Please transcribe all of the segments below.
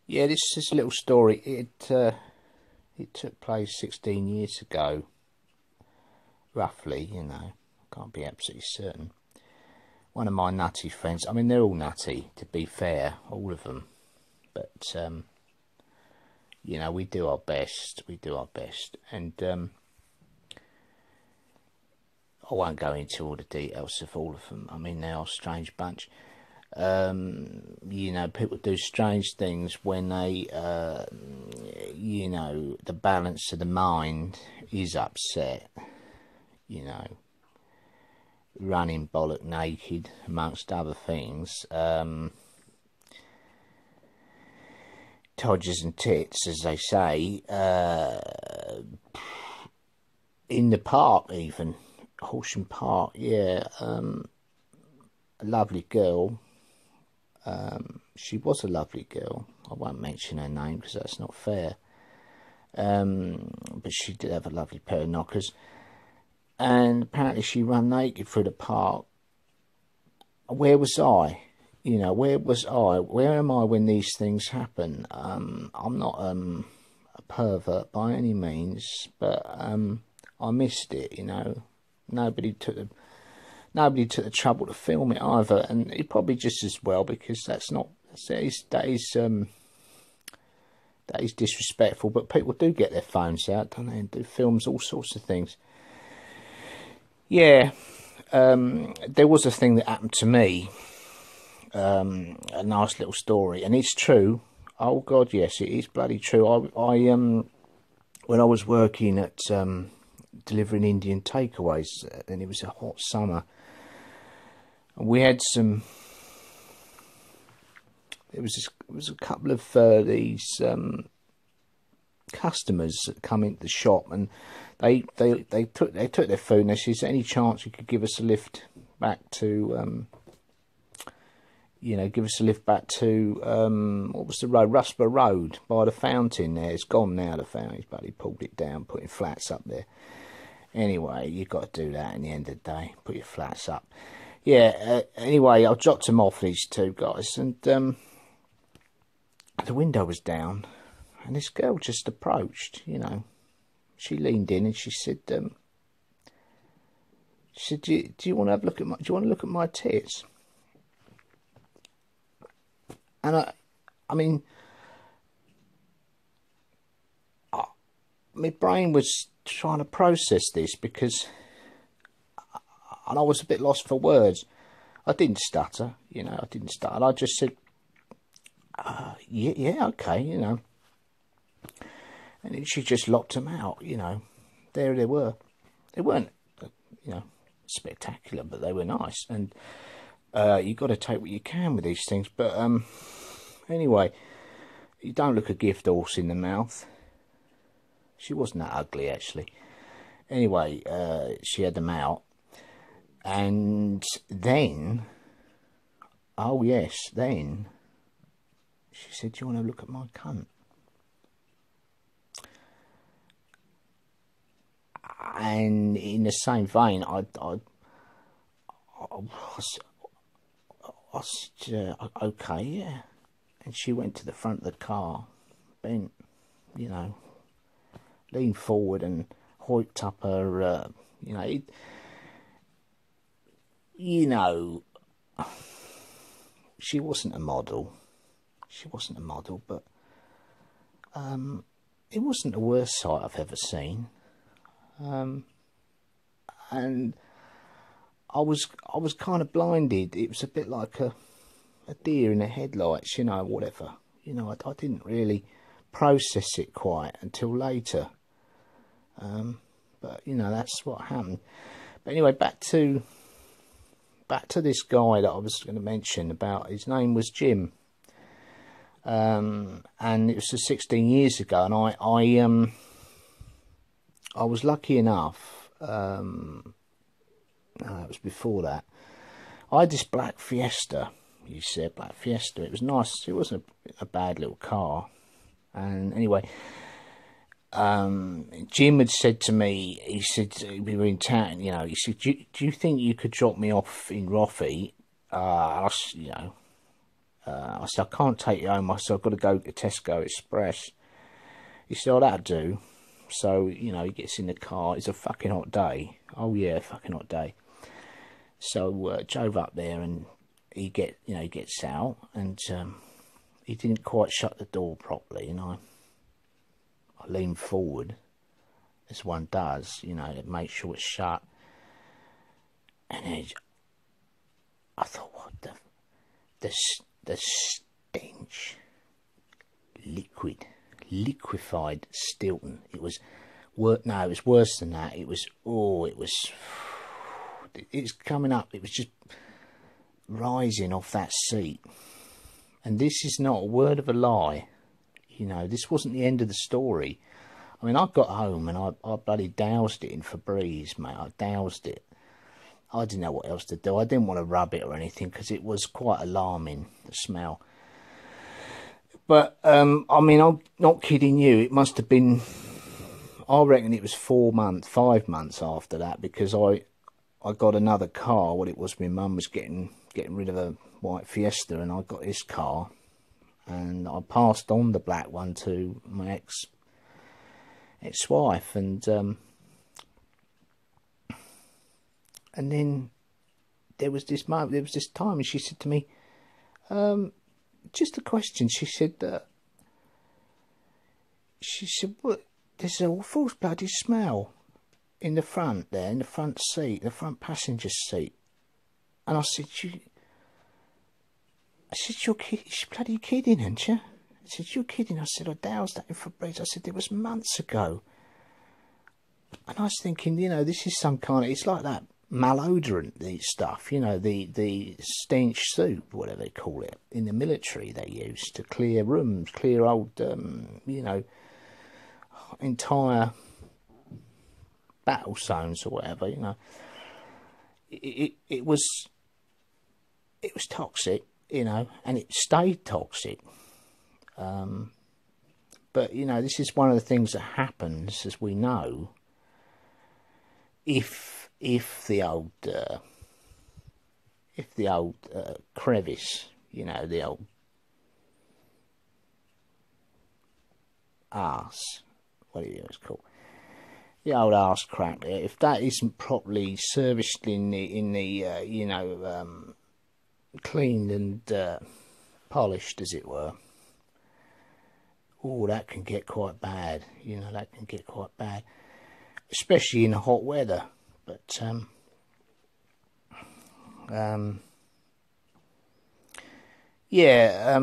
Yeah, this is a little story. It took place 16 years ago, roughly. Can't be absolutely certain. One of my nutty friends. I mean, they're all nutty, to be fair, all of them. But we do our best. We do our best, and I won't go into all the details of all of them. I mean, they are a strange bunch. People do strange things when they, the balance of the mind is upset, running bollock naked, amongst other things. Todgers and tits, as they say, in the park even, Horsham Park, yeah, a lovely girl. She was a lovely girl. I won't mention her name because that's not fair. But she did have a lovely pair of knockers. And apparently she ran naked through the park. Where was I? Where was I? Where am I when these things happen? I'm not a pervert by any means, but I missed it, Nobody took the trouble to film it either, and it probably just as well, because that is disrespectful. But people do get their phones out, don't they, and do films, all sorts of things. Yeah, there was a thing that happened to me, a nice little story, and it's true. Oh God, yes, it is bloody true. I when I was working at delivering Indian takeaways, and it was a hot summer, and we had some. It was a couple of these customers that come into the shop, and they took their food, and they said, "Is there any chance you could give us a lift back to what was the road? Rusper Road, by the fountain there. It's gone now, the fountain. But he pulled it down, putting flats up there. Anyway, you've got to do that in the end of the day, put your flats up. Yeah, anyway, I dropped them off, these two guys, and the window was down, and this girl just approached, She leaned in and she said, do you want to have a look at my, do you want to look at my tits? And I mean, my brain was trying to process this, because I was a bit lost for words. I didn't stutter, I didn't stutter. I just said, yeah, okay, And then she just locked them out, There they were. They weren't, spectacular, but they were nice. And you've got to take what you can with these things. But anyway, you don't look a gift horse in the mouth. She wasn't that ugly, actually. Anyway, she had them out. And then, oh yes, then she said, "Do you want to look at my cunt?" And in the same vein, I said, "Okay, yeah." And she went to the front of the car, bent, leaned forward and hoiked up her, she wasn't a model. She wasn't a model, but it wasn't the worst sight I've ever seen. And I was kind of blinded. It was a bit like a deer in the headlights, whatever. I didn't really process it quite until later. But that's what happened. But anyway, back to this guy that I was going to mention about. His name was Jim, and it was 16 years ago, and I was lucky enough. No, it was before that. I had this black Fiesta. You said black Fiesta. It was nice. It wasn't a bad little car. And anyway, Jim had said to me, he said, we were in town, he said, do you think you could drop me off in Roffey? I said, I can't take you home. I said, I've got to go to Tesco Express. He said, oh, that'll do. So, you know, he gets in the car. It's a fucking hot day. Oh, yeah, fucking hot day. So, drove up there, and he gets out, and he didn't quite shut the door properly, and I leaned forward, as one does, you know, to make sure it's shut. And I thought, what the stench, liquefied Stilton. It was no, it was worse than that. It was it's coming up. It was just rising off that seat. And this is not a word of a lie. You know, this wasn't the end of the story. I mean, I got home and I bloody doused it in Febreze, mate. I doused it. I didn't know what else to do. I didn't want to rub it or anything because it was quite alarming, the smell. But, I mean, I'm not kidding you. It must have been, I reckon it was 5 months after that, because I got another car. What it was, my mum was getting rid of a white Fiesta, and I got this car. And I passed on the black one to my ex-wife, and then there was this time, and she said to me, just a question. She said, what? There's an awful bloody smell in the front there, in the front seat, the front passenger seat. And I said, you're bloody kidding, aren't you? I said, you're kidding. I said, I doused that in Febreze. I said, it was months ago. And I was thinking, you know, this is some kind of, it's like that malodorant, the stuff, you know, the stench soup, whatever they call it, in the military they use to clear rooms, clear old, you know, entire battle zones or whatever, you know. It was toxic, you know, and it stayed toxic. But, you know, this is one of the things that happens, as we know, if the old crevice, you know, the old arse, whatever it's called, the old arse crack there, if that isn't properly serviced in the you know, cleaned and polished, as it were, oh, that can get quite bad. You know, that can get quite bad, especially in hot weather. But yeah,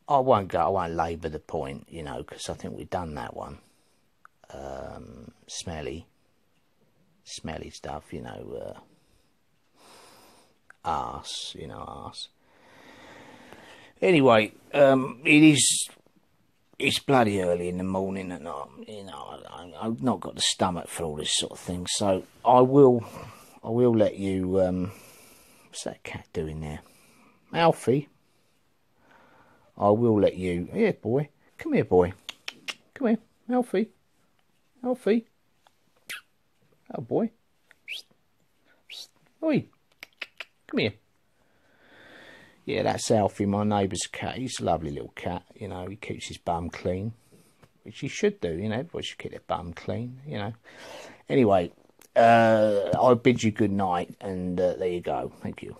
I won't labour the point, you know, because I think we've done that one. Smelly stuff, you know, arse, you know, arse. Anyway, it's bloody early in the morning, and I've not got the stomach for all this sort of thing. So I will let you. What's that cat doing there, Alfie? I will let you. Here, boy. Come here, boy. Come here, Alfie. Alfie. Oh, boy. Oi. Come here. Yeah, that's Alfie, my neighbour's cat. He's a lovely little cat, you know. He keeps his bum clean, which he should do, you know. Everybody should keep their bum clean, you know. Anyway, I bid you good night, and there you go. Thank you.